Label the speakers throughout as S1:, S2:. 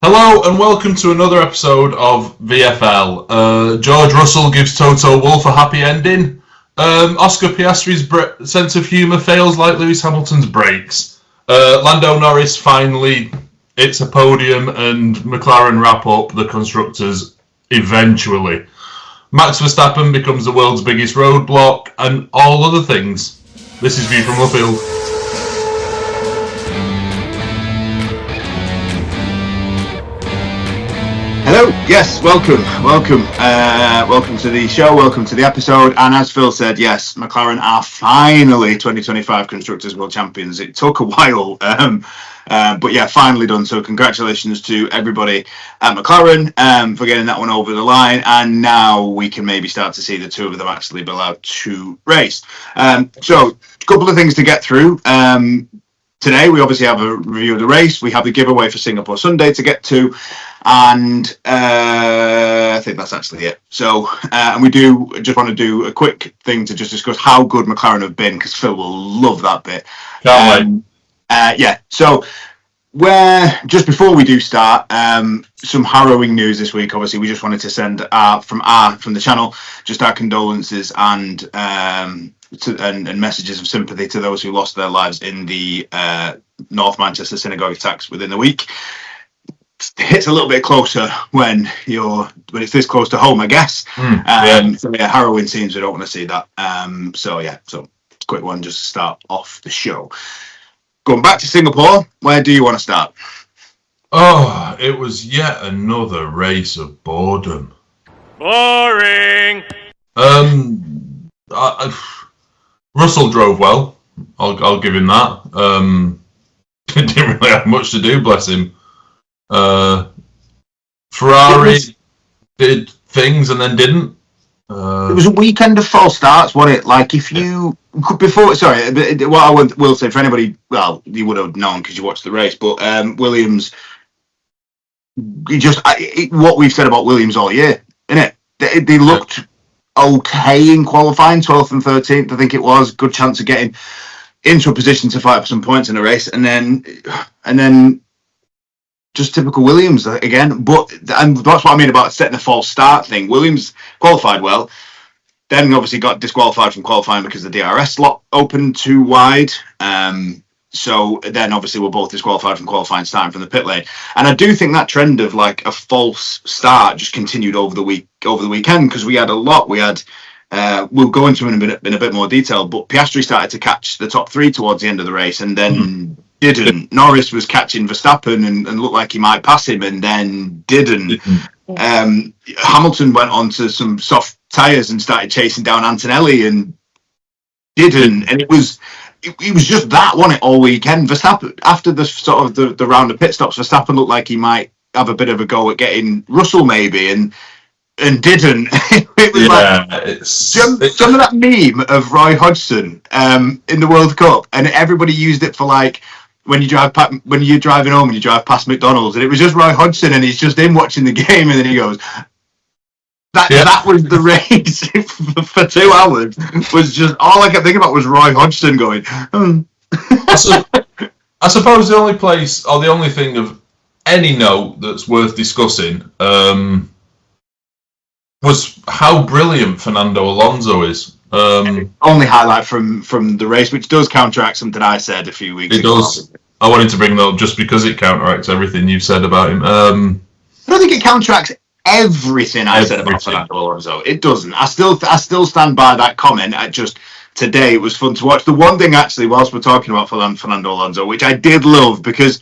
S1: Hello and welcome to another episode of VFL. George Russell gives Toto Wolff a happy ending. Oscar Piastri's sense of humour fails like Lewis Hamilton's brakes. Lando Norris finally hits a podium and McLaren wrap up the constructors eventually. Max Verstappen becomes the world's biggest roadblock and all other things. This is View from Left Field.
S2: Hello, yes, welcome to the show, welcome to the episode, and as Phil said, yes, McLaren are finally 2025 Constructors World Champions. It took a while, but yeah, finally done, so congratulations to everybody at McLaren for getting that one over the line, and now we can maybe start to see the two of them actually be allowed to race. So, a couple of things to get through. Today, we obviously have a review of the race, we have the giveaway for Singapore Sunday to get to, and I think that's actually it. So, and we do just want to do a quick thing to just discuss how good McLaren have been, because Phil will love that bit. Yeah, so just before we do start, some harrowing news this week. Obviously, we just wanted to send from the channel just our condolences and messages of sympathy to those who lost their lives in the North Manchester synagogue attacks within the week. It hits a little bit closer when it's this close to home, I guess. So yeah, harrowing scenes. We don't want to see that. So quick one just to start off the show. Going back to Singapore, where do you want to start?
S1: Oh, it was yet another race of boredom.
S3: Boring.
S1: Russell drove well. I'll give him that. Didn't really have much to do, bless him. Ferrari did things and then didn't.
S2: It was a weekend of false starts, wasn't it? Like if you what I will say for anybody, well, you would have known because you watched the race, but Williams, what we've said about Williams all year, innit? They looked okay in qualifying, 12th and 13th, I think it was. Good chance of getting into a position to fight for some points in the race, and then just typical Williams again. And that's what I mean about setting a false start thing. Williams qualified well, then obviously got disqualified from qualifying because the DRS slot opened too wide. So then obviously we're both disqualified from qualifying, starting from the pit lane. And I do think that trend of like a false start just continued over the weekend, because we had a lot. We had we'll go into it in a bit more detail, but Piastri started to catch the top three towards the end of the race, and then didn't. Norris was catching Verstappen and looked like he might pass him, and then didn't. Hamilton went on to some soft tyres and started chasing down Antonelli and didn't. And it was just that, wasn't it, all weekend? Verstappen, after the sort of the round of pit stops, Verstappen looked like he might have a bit of a go at getting Russell maybe, and didn't. It was some of that meme of Roy Hodgson in the World Cup, and everybody used it for like when you're driving home and you drive past McDonald's, and it was just Roy Hodgson, and he's just in watching the game, and then he goes, that was the race for 2 hours. Was just all I kept thinking about was Roy Hodgson going.
S1: I suppose the only place or the only thing of any note that's worth discussing was how brilliant Fernando Alonso is.
S2: Only highlight from the race, which does counteract something I said a few weeks ago. It does.
S1: I wanted to bring that up just because it counteracts everything you've said about him.
S2: I don't think it counteracts everything I said about Fernando Alonso. It doesn't. I still stand by that comment. Today it was fun to watch. The one thing actually, whilst we're talking about Fernando Alonso, which I did love, because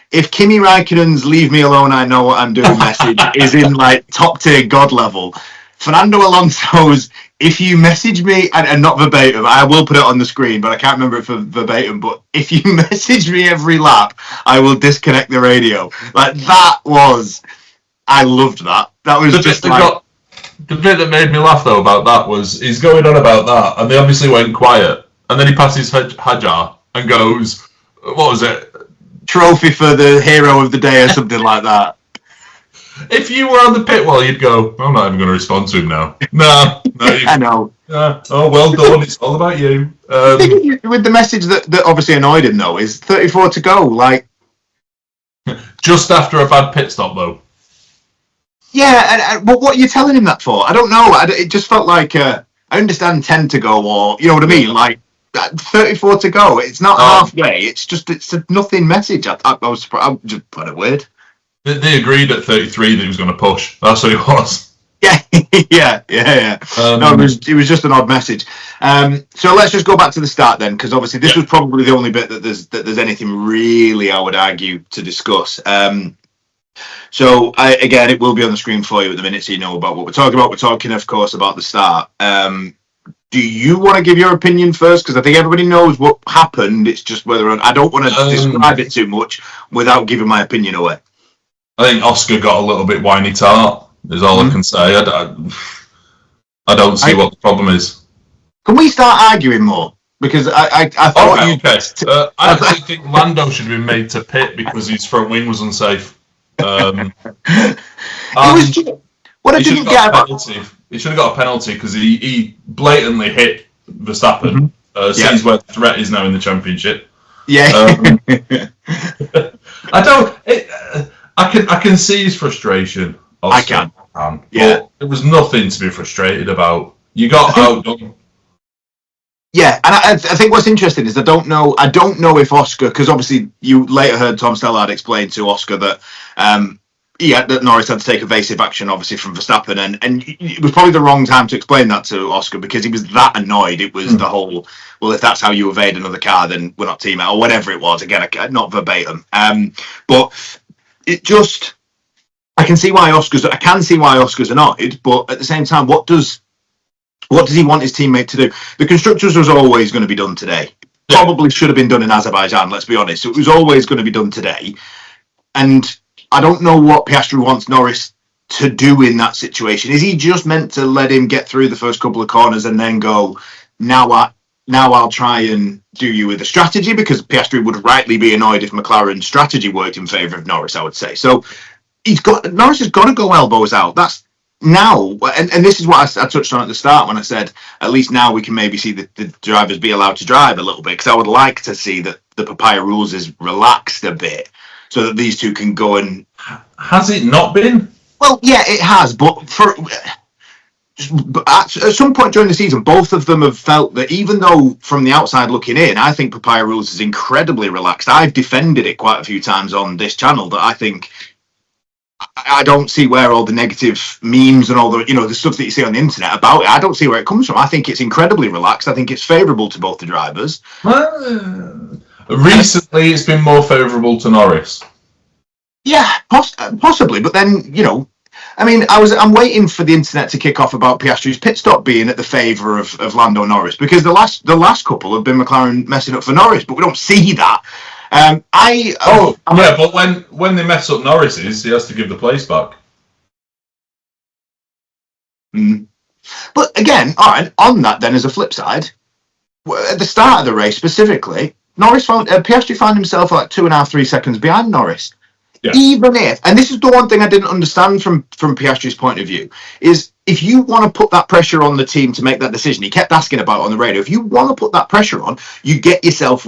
S2: if Kimi Räikkönen's "Leave me alone, I know what I'm doing" message is in like top tier God level, Fernando Alonso's "if you message me," and not verbatim, I will put it on the screen, but I can't remember it for verbatim, but "if you message me every lap, I will disconnect the radio." Like that was, I loved that. That was
S1: the bit that made me laugh though about that was he's going on about that, and they obviously went quiet, and then he passes Hajar and goes, "What was it?
S2: Trophy for the hero of the day," or something like that.
S1: If you were on the pit wall, you'd go, "I'm not even going to respond to him now." No,
S2: I know.
S1: Oh, well done. It's all about you.
S2: With the message that obviously annoyed him though is 34 to go. Like
S1: Just after a bad pit stop, though.
S2: Yeah, and what are you telling him that for? I don't know. It just felt like I understand 10 to go, or you know what I mean, like 34 to go. It's not halfway. It's a nothing message. I was surprised. I just put it weird.
S1: They agreed at 33 that he was going to push. That's what it was.
S2: Yeah, yeah. No, it was just an odd message. So let's just go back to the start then, because obviously this was probably the only bit that there's anything really, I would argue, to discuss. So again, it will be on the screen for you at the minute, so you know about what we're talking about. We're talking, of course, about the start. Do you want to give your opinion first? Because I think everybody knows what happened. It's just whether I don't want to describe it too much without giving my opinion away.
S1: I think Oscar got a little bit whiny tart, is all I can say. I don't see what the problem is.
S2: Can we start arguing more? Because I thought
S1: I actually think Lando should have been made to pit because his front wing was unsafe. He should have got a penalty because he blatantly hit Verstappen. Sees where the threat is now in the championship.
S2: Yeah.
S1: I can see his frustration.
S2: Oscar.
S1: I can. But there was nothing to be frustrated about. You got outdone. Yeah, and
S2: I think what's interesting is I don't know if Oscar, because obviously you later heard Tom Stellard explain to Oscar that that Norris had to take evasive action, obviously, from Verstappen, and it was probably the wrong time to explain that to Oscar because he was that annoyed. It was the whole, well, if that's how you evade another car, then we're not teammate, or whatever it was. Again, not verbatim, but it just, I can see why Oscar's annoyed, but at the same time, what does he want his teammate to do? The constructors was always going to be done today. Probably should have been done in Azerbaijan, let's be honest. So it was always going to be done today. And I don't know what Piastri wants Norris to do in that situation. Is he just meant to let him get through the first couple of corners and then go, now I'll try and do you with a strategy? Because Piastri would rightly be annoyed if McLaren's strategy worked in favour of Norris, I would say. So Norris has got to go elbows out. That's now, and this is what I touched on at the start when I said at least now we can maybe see the drivers be allowed to drive a little bit, because I would like to see that the Papaya rules is relaxed a bit so that these two can go and...
S1: Has it not been?
S2: Well, yeah, it has, but at some point during the season, both of them have felt that even though from the outside looking in, I think Papaya rules is incredibly relaxed. I've defended it quite a few times on this channel that I think... I don't see where all the negative memes and all the the stuff that you see on the internet about it, I don't see where it comes from. I think it's incredibly relaxed. I think it's favourable to both the drivers.
S1: Recently, it's been more favourable to Norris.
S2: Yeah, possibly. But then, I mean, I'm waiting for the internet to kick off about Piastri's pit stop being at the favour of Lando Norris, because the last couple have been McLaren messing up for Norris, but we don't see that.
S1: But when they mess up Norris's, he has to give the place back.
S2: But again, all right, on that then as a flip side, at the start of the race specifically, Piastri found himself like 2.5-3 seconds behind Norris. Yeah. Even if, and this is the one thing I didn't understand from Piastri's point of view, is if you want to put that pressure on the team to make that decision, he kept asking about it on the radio, if you want to put that pressure on, you get yourself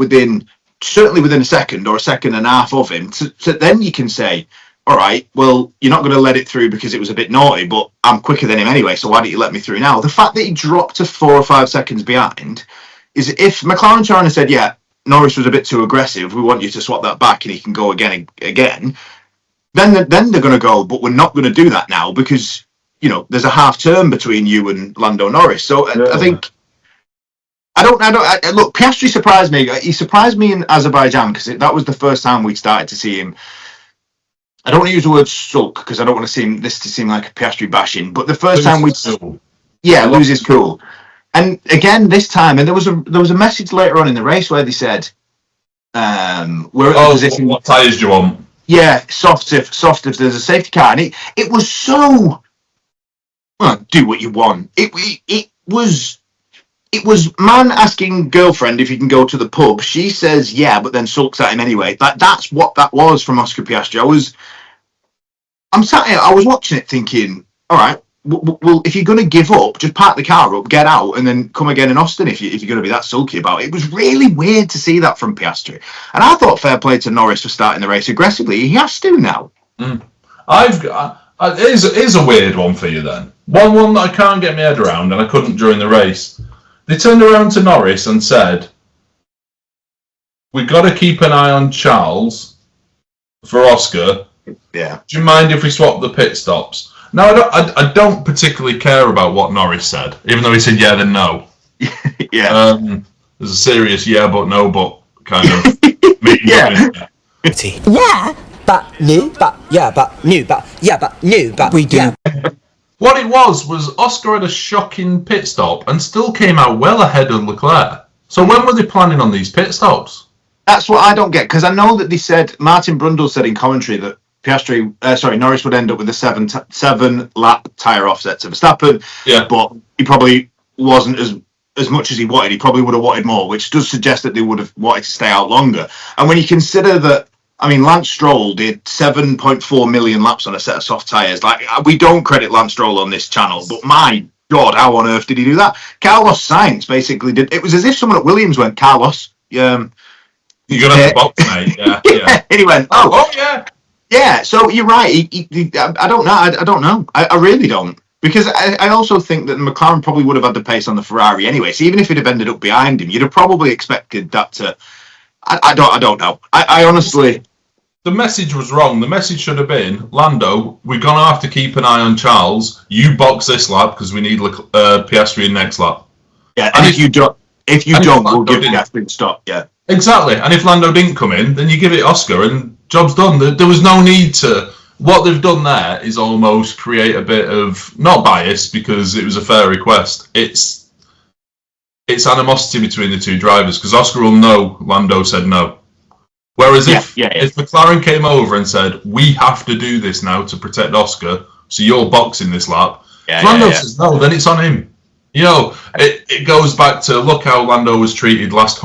S2: certainly within a second or a second and a half of him, so then you can say, all right, well, you're not going to let it through because it was a bit naughty, but I'm quicker than him anyway, so why don't you let me through now? The fact that he dropped to 4 or 5 seconds behind is, if McLaren trying to said, yeah, Norris was a bit too aggressive, we want you to swap that back and he can go again, then they're going to go, but we're not going to do that now because, there's a half turn between you and Lando Norris. So I think... Look, Piastri surprised me. He surprised me in Azerbaijan because that was the first time we started to see him. I don't want to use the word sulk because I don't want to seem like a Piastri bashing. But the first time lose his cool. And again this time, and there was a message later on in the race where they said, "We're at the position.
S1: What tyres do you want?"
S2: Yeah, soft if there's a safety car, and it was so. Well, do what you want. It was man asking girlfriend if he can go to the pub. She says yeah, but then sulks at him anyway. That's what that was from Oscar Piastri. I was watching it thinking, all right, well, if you're going to give up, just park the car up, get out, and then come again in Austin if you're going to be that sulky about it. It was really weird to see that from Piastri. And I thought fair play to Norris for starting the race aggressively. He has to now.
S1: Here's a weird one for you then. One that I can't get my head around, and I couldn't during the race. They turned around to Norris and said, "We've got to keep an eye on Charles for Oscar.
S2: Yeah.
S1: Do you mind if we swap the pit stops?" Now, I don't particularly care about what Norris said, even though he said yeah, then no.
S2: Yeah.
S1: There's a serious yeah, but no, but kind of.
S2: Yeah.
S4: Yeah, but new, but yeah, but new, but yeah, but new, but we do. Yeah.
S1: What it was Oscar had a shocking pit stop and still came out well ahead of Leclerc. So when were they planning on these pit stops?
S2: That's what I don't get, because I know that they said, Martin Brundle said in commentary that Norris would end up with a seven lap tyre offset to Verstappen.
S1: Yeah.
S2: But he probably wasn't as much as he wanted. He probably would have wanted more, which does suggest that they would have wanted to stay out longer. And when you consider that, I mean, Lance Stroll did 7.4 million laps on a set of soft tyres. Like, we don't credit Lance Stroll on this channel, but my God, how on earth did he do that? Carlos Sainz basically did. It was as if someone at Williams went, "Carlos,
S1: you're gonna have to box, mate." Yeah.
S2: And he went,
S1: "Oh yeah."
S2: Yeah, so you're right. I don't know. I don't know. I really don't. Because I also think that McLaren probably would have had the pace on the Ferrari anyway. So even if it had ended up behind him, you'd have probably expected that to... I don't know. I honestly...
S1: The message was wrong. The message should have been, Lando, we're going to have to keep an eye on Charles. You box this lap because we need Piastri in next lap.
S2: Yeah, and if you don't, we'll give Piastri the stop. Yeah.
S1: Exactly. And if Lando didn't come in, then you give it Oscar and job's done. There was no need to... What they've done there is almost create a bit of, not bias, because it was a fair request. It's animosity between the two drivers, because Oscar will know Lando said no. Whereas if McLaren came over and said, we have to do this now to protect Oscar, so you're boxing this lap, if Lando says no, then it's on him. You know, it goes back to, look how Lando was treated last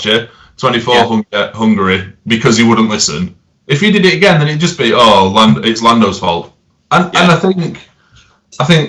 S1: year, 24 Hungary, because he wouldn't listen. If he did it again, then it'd just be, it's Lando's fault. And I think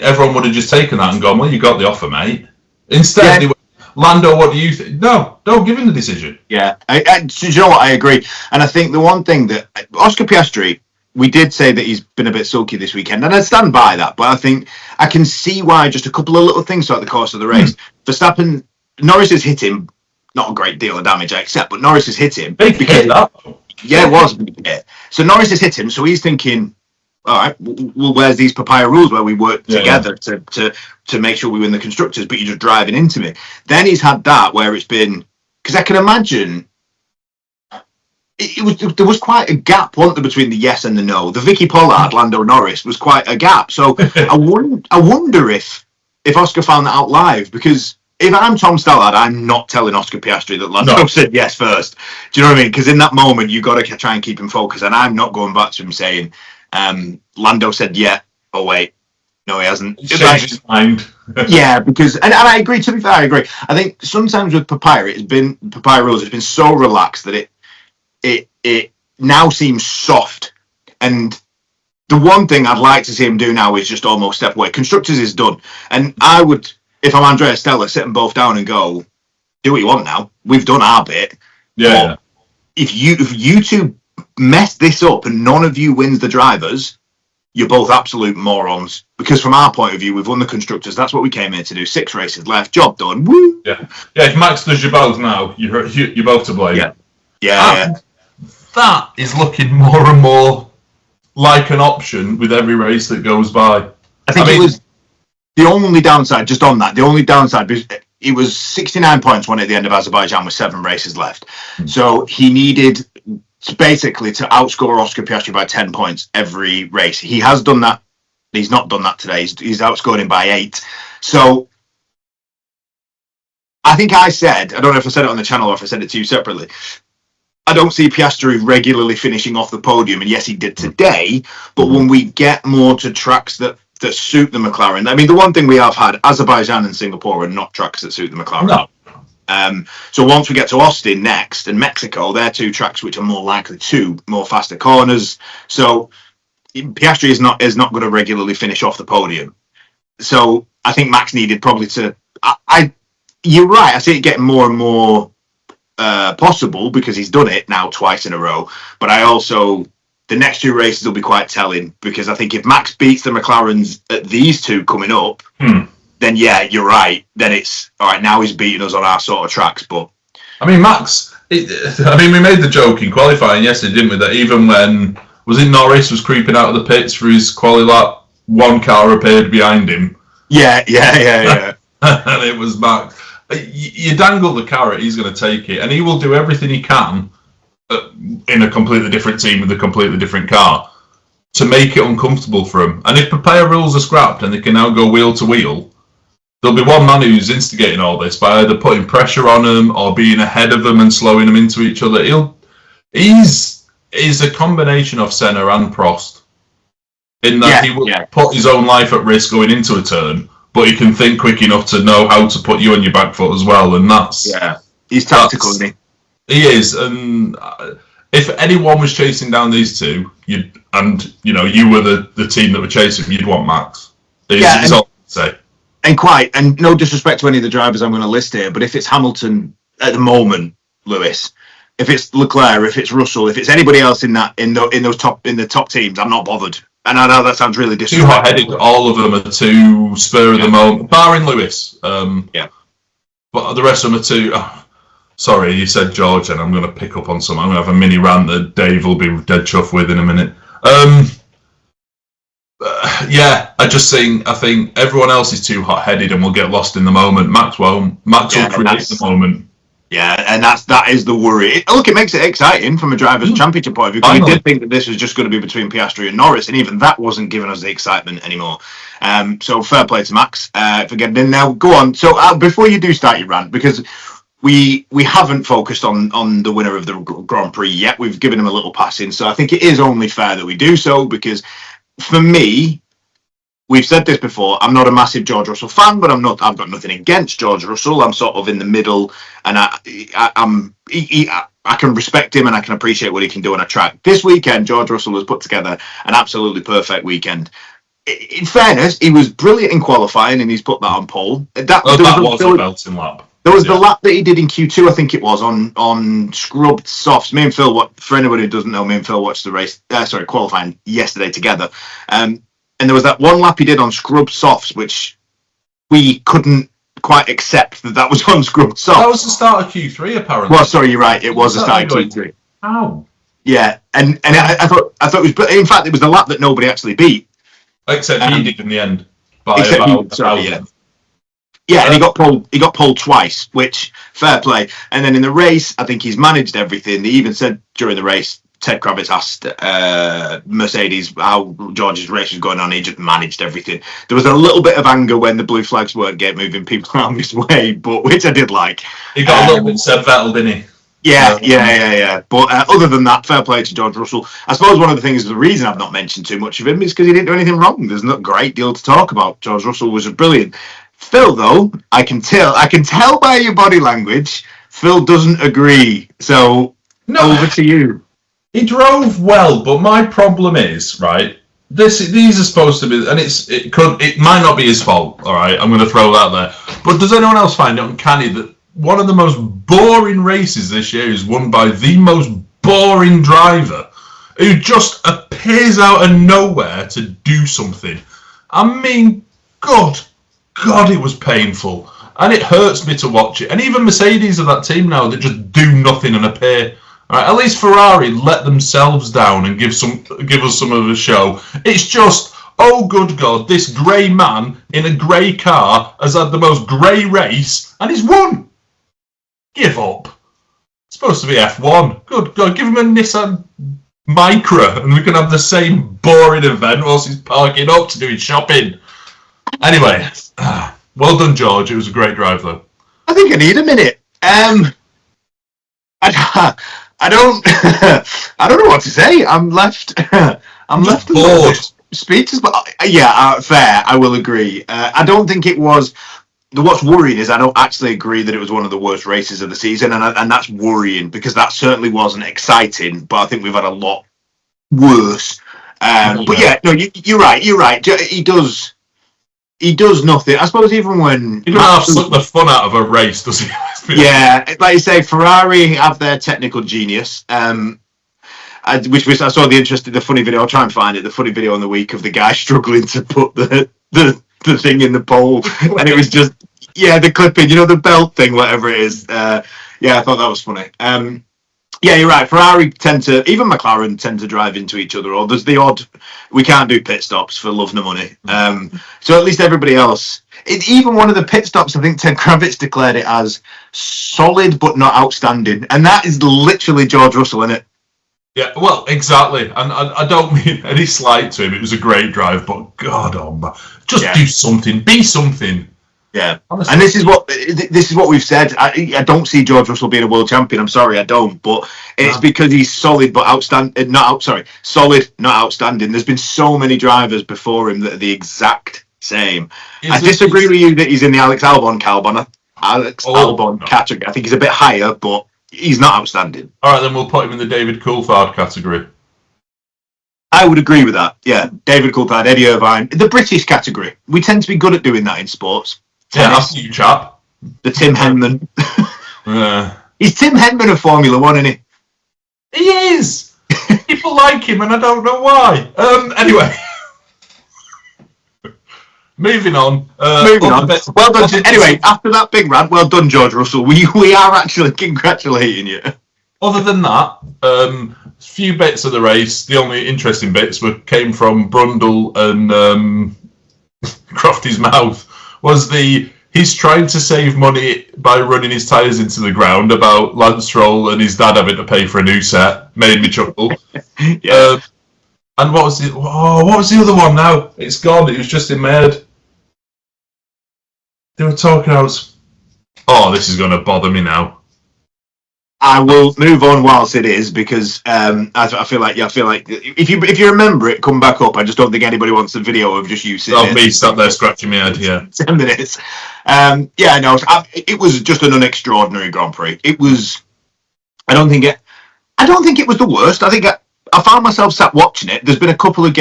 S1: everyone would have just taken that and gone, well, you got the offer, mate. Instead, they went, Lando, what do you think? No, don't give him the decision.
S2: Yeah, do you know what? I agree. And I think the one thing that Oscar Piastri, we did say that he's been a bit sulky this weekend, and I stand by that. But I think I can see why just a couple of little things throughout the course of the race. Verstappen, Norris has hit him, not a great deal of damage, I accept, but Norris has hit him.
S1: Big hit, that.
S2: Yeah, it was a big hit. So Norris has hit him, so he's thinking, all right, well, where's these papaya rules where we work together to make sure we win the constructors, but you're just driving into me. Then he's had that where it's been, because I can imagine there was quite a gap, wasn't there, between the yes and the no. The Vicky Pollard, Lando Norris was quite a gap. So I wonder if Oscar found that out live, because if I'm Tom Stallard, I'm not telling Oscar Piastri that Lando said yes first. Do you know what I mean? Because in that moment, you've got to try and keep him focused. And I'm not going back to him saying, Lando said yeah. Oh, wait. No, he hasn't.
S1: He changed his mind.
S2: Yeah, because... And I agree. To be fair, I agree. I think sometimes with papaya rules, it's been so relaxed that it now seems soft. And the one thing I'd like to see him do now is just almost step away. Constructors is done. And I would... If I'm Andrea Stella, sit them both down and go, do what you want now. We've done our bit.
S1: Yeah.
S2: If you two mess this up and none of you wins the drivers, you're both absolute morons. Because from our point of view, we've won the constructors. That's what we came here to do. 6 races left. Job done. Woo!
S1: Yeah. If Max does you both now, you're both to blame.
S2: Yeah.
S1: That is looking more and more like an option with every race that goes by.
S2: I think it was... The only downside, just on that, because he was 69 points when at the end of Azerbaijan with 7 races left. So he needed basically to outscore Oscar Piastri by 10 points every race. He has done that. He's not done that today. He's outscored him by 8. So I think I don't know if I said it on the channel or if I said it to you separately, I don't see Piastri regularly finishing off the podium. And yes, he did today. But when we get more to tracks that suit the McLaren. I mean, the one thing we have had, Azerbaijan and Singapore are not tracks that suit the McLaren.
S1: No.
S2: So once we get to Austin next and Mexico, they're 2 tracks which are more likely to more faster corners. So Piastri is not going to regularly finish off the podium. So I think Max needed probably to. You're right. I see it getting more and more possible because he's done it now twice in a row. But I also, the next two races will be quite telling, because I think if Max beats the McLarens at these two coming up, then yeah, you're right. Then it's all right. Now he's beating us on our sort of tracks. But
S1: I mean, Max. We made the joke in qualifying yesterday, didn't we? That even when Norris was creeping out of the pits for his quali lap, one car appeared behind him.
S2: Yeah.
S1: And it was Max. You dangle the carrot, he's going to take it, and he will do everything he can in a completely different team with a completely different car to make it uncomfortable for him. And if Papaya rules are scrapped and they can now go wheel to wheel, there'll be one man who's instigating all this by either putting pressure on them or being ahead of them and slowing them into each other. He's a combination of Senna and Prost in that he will put his own life at risk going into a turn, but he can think quick enough to know how to put you on your back foot as well, and
S2: he's tactical, isn't
S1: he? He is, and if anyone was chasing down these two, you were the team that were chasing, you'd want Max. Is all I say.
S2: And no disrespect to any of the drivers I'm going to list here, but if it's Hamilton at the moment, Lewis, if it's Leclerc, if it's Russell, if it's anybody else in the top teams, I'm not bothered. And I know that sounds really disrespectful.
S1: Too hot-headed. All of them are too spur of the moment, barring Lewis. But the rest of them are too. Oh, sorry, you said George, and I'm going to pick up on something. I'm going to have a mini rant that Dave will be dead chuffed with in a minute. I think everyone else is too hot-headed and will get lost in the moment. Max won't. Max will create the moment.
S2: Yeah, and that is the worry. It makes it exciting from a driver's championship point of view. Because we did think that this was just going to be between Piastri and Norris, and even that wasn't giving us the excitement anymore. So fair play to Max for getting in. Now, go on. So before you do start your rant, because we haven't focused on the winner of the Grand Prix yet. We've given him a little passing. So I think it is only fair that we do so, because for me, we've said this before, I'm not a massive George Russell fan, but I've got nothing against George Russell. I'm sort of in the middle, and I can respect him and I can appreciate what he can do on a track. This weekend, George Russell has put together an absolutely perfect weekend. In fairness, he was brilliant in qualifying, and he's put that on pole. That was a belting lap. There was the lap that he did in Q2, I think it was, on scrubbed softs. Me and Phil, for anybody who doesn't know, me and Phil watched the race, qualifying yesterday together. And there was that one lap he did on scrubbed softs, which we couldn't quite accept that was on scrubbed softs.
S1: That was the start of Q3, apparently.
S2: Well, sorry, you're right. It was the start of Q3.
S1: How?
S2: Yeah, and I thought it was. In fact, it was the lap that nobody actually beat,
S1: except he did in the end.
S2: Yeah, and he got pulled twice, which fair play. And then in the race, I think he's managed everything. They even said during the race, Ted Kravitz asked Mercedes how George's race was going on. He just managed everything. There was a little bit of anger when the blue flags weren't moving people out of his way, but which I did like.
S1: He got a little bit Seb Vettel, didn't he?
S2: Yeah. But other than that, fair play to George Russell. I suppose one of the things, the reason I've not mentioned too much of him is because he didn't do anything wrong. There's not a great deal to talk about. George Russell was brilliant. Phil, though, I can tell by your body language, Phil doesn't agree. So over to you.
S1: He drove well, but my problem is, right, these are supposed to be, and it might not be his fault, all right, I'm going to throw that there. But does anyone else find it uncanny that one of the most boring races this year is won by the most boring driver who just appears out of nowhere to do something? I mean, God, it was painful. And it hurts me to watch it. And even Mercedes are that team now that just do nothing and appear. Right, at least Ferrari let themselves down and give us some of a show. It's just, oh good God, this grey man in a grey car has had the most grey race and he's won. Give up. It's supposed to be F1. Good God, give him a Nissan Micra and we can have the same boring event whilst he's parking up to do his shopping. Anyway, well done, George. It was a great drive, though.
S2: I think I need a minute. I don't know what to say. I'm left
S1: bored,
S2: speechless. But fair. I will agree. I don't think it was. What's worrying is I don't actually agree that it was one of the worst races of the season, and that's worrying because that certainly wasn't exciting. But I think we've had a lot worse. But yeah, no, you're right. You're right. He does nothing. I suppose even when
S1: he doesn't have suck the fun out of a race, does he?
S2: Yeah, like you say, Ferrari have their technical genius. Which was I saw the funny video. I'll try and find it. The funny video on the week of the guy struggling to put the thing in the pole, and it was just the clipping, the belt thing, whatever it is. I thought that was funny. Yeah, you're right. Ferrari even McLaren tend to drive into each other, or there's the odd, we can't do pit stops for love nor money. So at least everybody else, even one of the pit stops, I think Ted Kravitz declared it as solid but not outstanding. And that is literally George Russell, isn't it?
S1: Yeah, well, exactly. And I don't mean any slight to him. It was a great drive, but God, do something. Be something.
S2: Yeah, honestly. And this is what we've said. I don't see George Russell being a world champion. I'm sorry, I don't. But it's because he's solid, but outstanding. Solid, not outstanding. There's been so many drivers before him that are the exact same. I disagree with you that he's in the Alex Albon category. I think he's a bit higher, but he's not outstanding.
S1: All right, then we'll put him in the David Coulthard category.
S2: I would agree with that. Yeah, David Coulthard, Eddie Irvine, the British category. We tend to be good at doing that in sports.
S1: Yeah, that's you, chap.
S2: The Tim Henman. He's Tim Henman of Formula One, isn't he?
S1: He is. People like him, and I don't know why. Anyway, moving on.
S2: Well done. Anyway, after that big rant, well done, George Russell. We are actually congratulating you.
S1: Other than that, few bits of the race. The only interesting bits came from Brundle and Crofty's mouth. Was he's trying to save money by running his tyres into the ground about Lance Stroll and his dad having to pay for a new set. Made me chuckle.
S2: Yeah.
S1: And what was the other one now? It's gone. It was just in my head. They were talking about... Oh, this is going to bother me now.
S2: I will move on whilst it is, because I feel like if you remember it, come back up. I just don't think anybody wants a video of just you sitting
S1: there. Me sat there scratching my head. Yeah,
S2: 10 minutes. It was just an unextraordinary Grand Prix. It was. I don't think it was the worst. I think I found myself sat watching it. There's been a couple of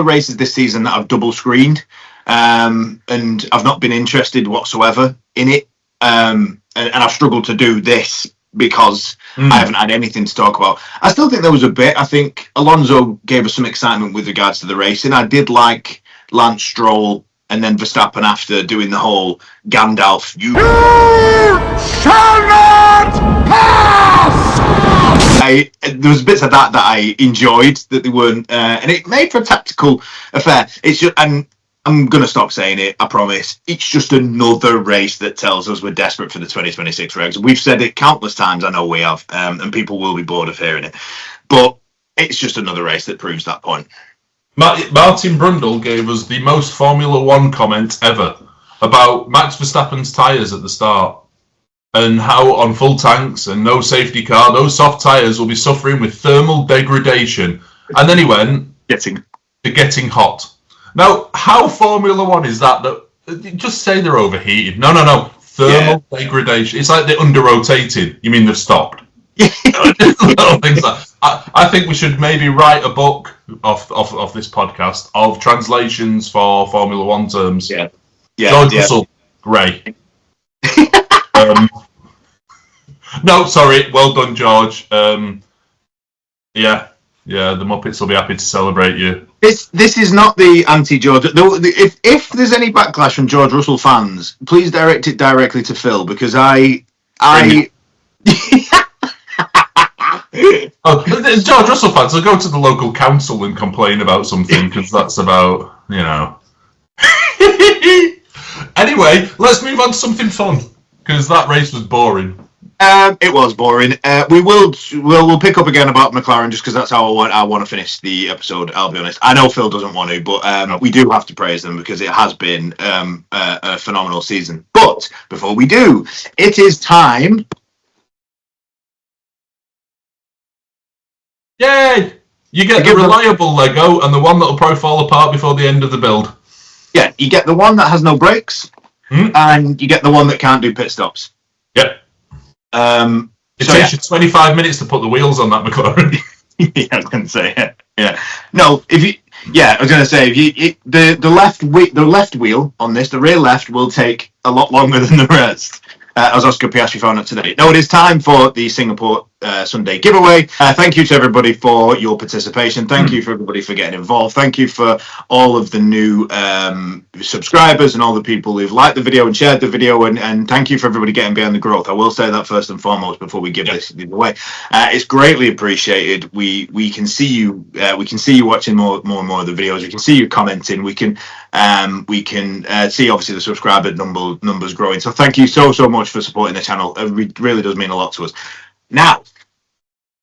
S2: races this season that I've double screened, and I've not been interested whatsoever in it. And I've struggled to do this because I haven't had anything to talk about. I still think there was a bit. I think Alonso gave us some excitement with regards to the racing. I did like Lance Stroll and then Verstappen after doing the whole Gandalf, you shall not pass! There was bits of that I enjoyed, that they weren't, and it made for a tactical affair. It's just, and I'm going to stop saying it, I promise. It's just another race that tells us we're desperate for the 2026 regs. We've said it countless times, I know we have, and people will be bored of hearing it. But it's just another race that proves that point.
S1: Martin Brundle gave us the most Formula One comment ever about Max Verstappen's tyres at the start, and how on full tanks and no safety car, those soft tyres will be suffering with thermal degradation. And then he went, they're getting hot. Now, how Formula One is that just say they're overheated? No. Thermal degradation. It's like they're under-rotated. You mean they've stopped? Little things like, I think we should maybe write a book off this podcast of translations for Formula One terms. George Russell, great. No, sorry. Well done, George. Yeah, the Muppets will be happy to celebrate you.
S2: This is not the anti-George. If there's any backlash from George Russell fans, please direct it directly to Phil, because I
S1: George Russell fans will go to the local council and complain about something, because that's about, Anyway, let's move on to something fun, because that race was boring.
S2: It was boring. We'll pick up again about McLaren, just because that's how I want to finish the episode. I'll be honest. I know Phil doesn't want to, but we do have to praise them because it has been a phenomenal season. But before we do, it is time.
S1: Yay! You get the reliable Lego and the one that'll probably fall apart before the end of the build.
S2: Yeah, you get the one that has no brakes, and you get the one that can't do pit stops.
S1: Yep. It takes you 25 minutes to put the wheels on that McLaren.
S2: Yeah, I was going to say, Yeah. No, if you. Yeah, I was going to say the left wheel on this, the rear left, will take a lot longer than the rest. As Oscar Piastri found out today. Now it is time for the Singapore Sunday giveaway. Thank you to everybody for your participation. Thank you for everybody for getting involved. Thank you for all of the new subscribers and all the people who've liked the video and shared the video. And thank you for everybody getting behind the growth. I will say that first and foremost before we give this away. It's greatly appreciated. We can see you. We can see you watching more and more of the videos. We can see you commenting. We can see obviously the subscriber numbers growing. So thank you so much for supporting the channel. It really does mean a lot to us. Now,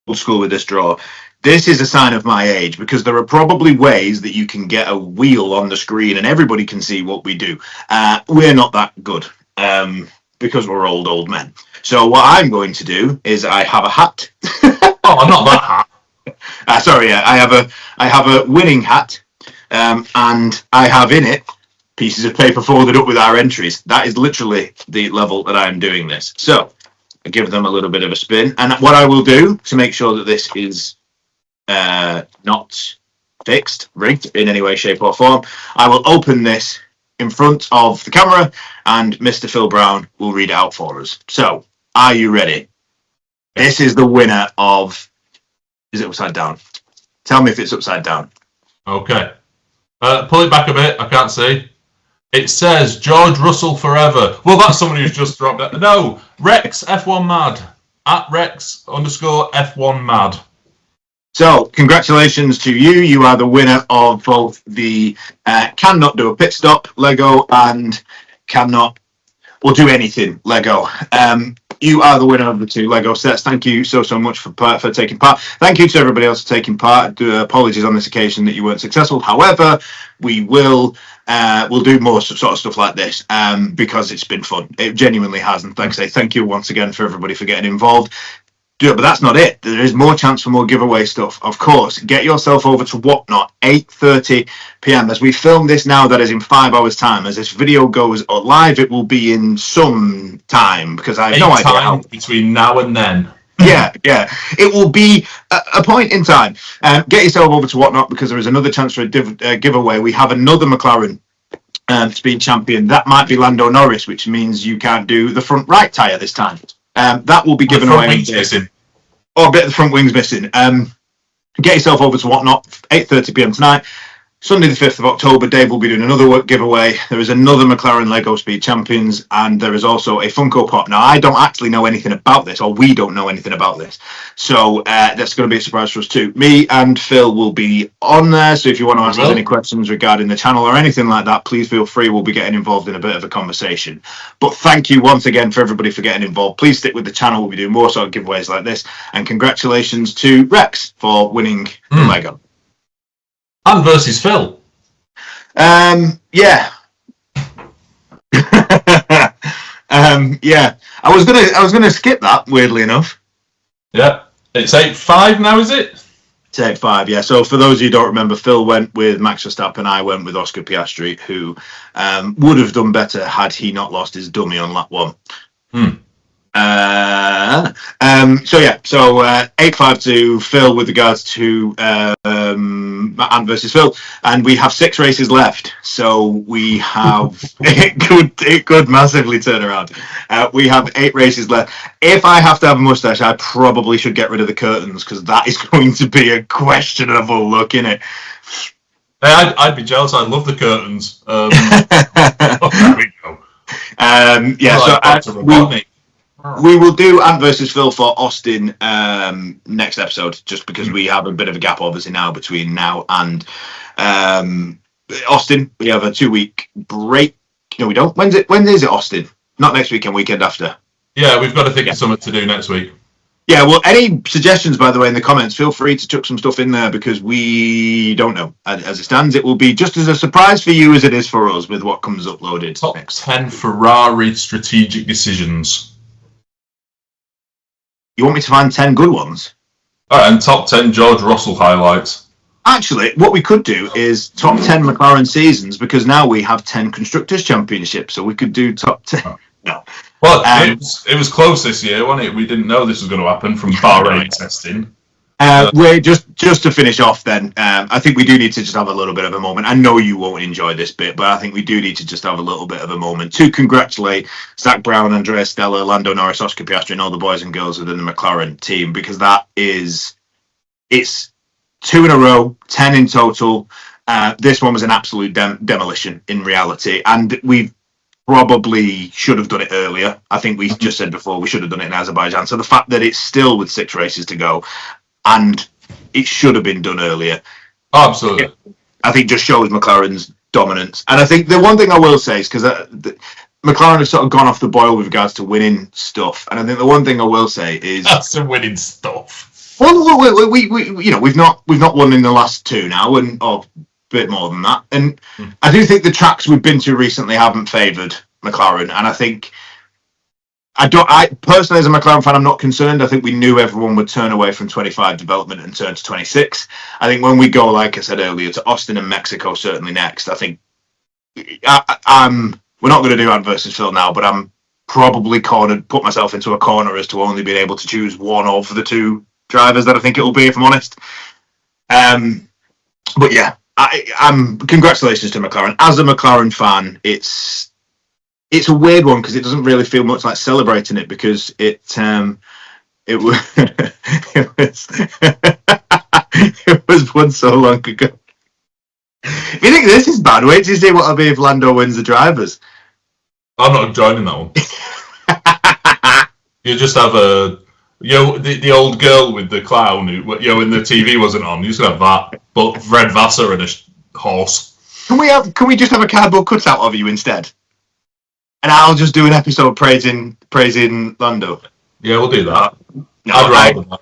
S2: old school with this draw. This is a sign of my age because there are probably ways that you can get a wheel on the screen and everybody can see what we do. We're not that good because we're old men. So what I'm going to do is I have a hat.
S1: Oh, not that hat.
S2: Sorry, I have a winning hat, and I have in it pieces of paper folded up with our entries. That is literally the level that I'm doing this. So I give them a little bit of a spin, and what I will do to make sure that this is not fixed, rigged in any way, shape or form, I will open this in front of the camera and Mr. Phil Brown will read it out for us. So, are you ready? This is the winner of... Is it upside down? Tell me if it's upside down.
S1: Okay. Pull it back a bit. I can't see. It says George Russell forever. Well, that's someone who's just dropped it. No, Rex F1 Mad. At Rex_F1 Mad.
S2: So, congratulations to you. You are the winner of both the Cannot Do a Pit Stop Lego and Cannot Will Do Anything Lego. You are the winner of the two Lego sets. Thank you so much for taking part. Thank you to everybody else for taking part. Apologies on this occasion that you weren't successful. However, we will we'll do more sort of stuff like this because it's been fun. It genuinely has. And thank you once again for everybody for getting involved. But that's not it. There is more chance for more giveaway stuff. Of course, get yourself over to Whatnot, 8:30 p.m. As we film this now, that is in 5 hours' time. As this video goes live, it will be in some time because I have no idea how.
S1: Between now and then.
S2: Yeah. It will be a point in time. Get yourself over to Whatnot because there is another chance for a giveaway. We have another McLaren Speed Champion. That might be Lando Norris, which means you can't do the front right tyre this time. That will be given away. Or a bit of the front wings missing. Get yourself over to Whatnot, 8:30 p.m. tonight. Sunday the 5th of October, Dave will be doing another giveaway. There is another McLaren Lego Speed Champions, and there is also a Funko Pop. Now, I don't actually know anything about this, or we don't know anything about this. So that's going to be a surprise for us too. Me and Phil will be on there, so if you want to ask us any questions regarding the channel or anything like that, please feel free. We'll be getting involved in a bit of a conversation. But thank you once again for everybody for getting involved. Please stick with the channel. We'll be doing more sort of giveaways like this. And congratulations to Rex for winning the Lego.
S1: And versus Phil.
S2: Yeah. Yeah. I was gonna skip that, weirdly enough.
S1: Yeah. It's 8-5 now, is it?
S2: It's 8-5, yeah. So for those of you who don't remember, Phil went with Max Verstappen, I went with Oscar Piastri, who would have done better had he not lost his dummy on lap 1. So 8-5 to Phil with regards to Ant versus Phil, and we have 6 races left. So we have it could massively turn around. We have 8 races left. If I have to have a mustache, I probably should get rid of the curtains because that is going to be a questionable look, innit?
S1: Hey, I'd be jealous. I love the curtains. There we go.
S2: We will do Ant versus Phil for Austin next episode, just because we have a bit of a gap, obviously, now between now and Austin. We have a 2-week break. No, we don't. When is it, Austin? Not next weekend, weekend after.
S1: Yeah, we've got to think of something to do next week.
S2: Yeah, well, any suggestions, by the way, in the comments, feel free to chuck some stuff in there because we don't know. As it stands, it will be just as a surprise for you as it is for us with what comes uploaded.
S1: Top 10 Ferrari strategic decisions.
S2: You want me to find 10 good ones?
S1: All right, and top 10 George Russell highlights.
S2: Actually, what we could do is top 10 McLaren seasons because now we have 10 Constructors' Championships, so we could do top 10. No.
S1: Well, it was close this year, wasn't it? We didn't know this was going to happen from Bahrain testing.
S2: We're just to finish off then. I think we do need to just have a little bit of a moment. I know you won't enjoy this bit, but I think we do need to just have a little bit of a moment to congratulate Zach Brown, Andrea Stella, Lando Norris, Oscar Piastri, and all the boys and girls within the McLaren team, because it's 2 in a row, 10 in total. This one was an absolute demolition in reality, and we probably should have done it earlier. I think we just said before we should have done it in Azerbaijan. So the fact that it's still with 6 races to go, and it should have been done earlier,
S1: Absolutely.
S2: I think just shows McLaren's dominance. And I think the one thing I will say is, because McLaren have sort of gone off the boil with regards to winning stuff, and I think the one thing I will say is
S1: that's the winning stuff.
S2: Well, we you know, we've not won in the last 2 now, and or a bit more than that. And I do think the tracks we've been to recently haven't favoured McLaren, and I think I personally, as a McLaren fan, I'm not concerned. I think we knew everyone would turn away from 25 development and turn to 26. I think when we go, like I said earlier, to Austin and Mexico, certainly next, I think we're not going to do adversus Phil now, but I'm probably put myself into a corner as to only being able to choose one of the 2 drivers that I think it will be, if I'm honest. But yeah, I'm congratulations to McLaren. As a McLaren fan, it's a weird one because it doesn't really feel much like celebrating it, because it was it was won so long ago. If you think this is bad, wait till you see what it'll be if Lando wins the drivers.
S1: I'm not joining that one. You just have the old girl with the clown who, when the TV wasn't on, you just have that, but Red Vassar and a horse.
S2: Can we just have a cardboard cutout of you instead? And I'll just do an episode praising Lando.
S1: Yeah, we'll do that.
S2: No,
S1: I'd rather that.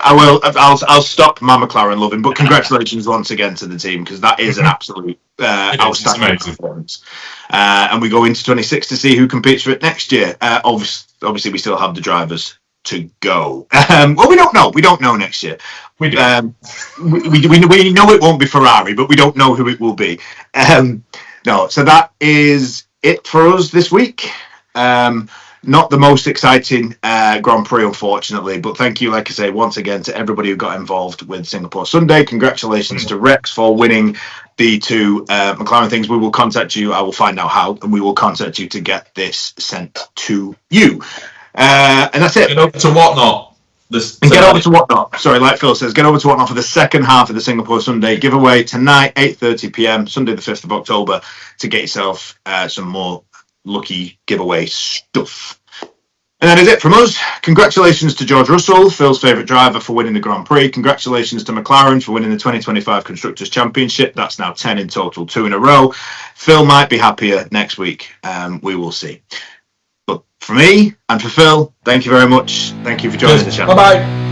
S2: I will. I'll stop my McLaren loving, but congratulations once again to the team, because that is an absolute outstanding performance. And we go into 26 to see who competes for it next year. Obviously, we still have the drivers to go. Well, we don't know. We don't know next year.
S1: We do.
S2: We know it won't be Ferrari, but we don't know who it will be. No, so that is it for us this week. Not the most exciting Grand Prix, unfortunately, but thank you, like I say, once again to everybody who got involved with Singapore Sunday. Congratulations to Rex for winning the 2 McLaren things. We will contact you. I will find out how, and we will contact you to get this sent to you. And that's it.
S1: Get over to Whatnot.
S2: Get over to Whatnot. Sorry, like Phil says, get over to Whatnot for the second half of the Singapore Sunday giveaway tonight, 8:30 p.m, Sunday the 5th of October, to get yourself some more lucky giveaway stuff. And that is it from us. Congratulations to George Russell, Phil's favourite driver, for winning the Grand Prix. Congratulations to McLaren for winning the 2025 Constructors' Championship. That's now 10 in total, 2 in a row. Phil might be happier next week. We will see. But for me and for Phil, thank you very much. Thank you for joining the channel.
S1: Bye-bye.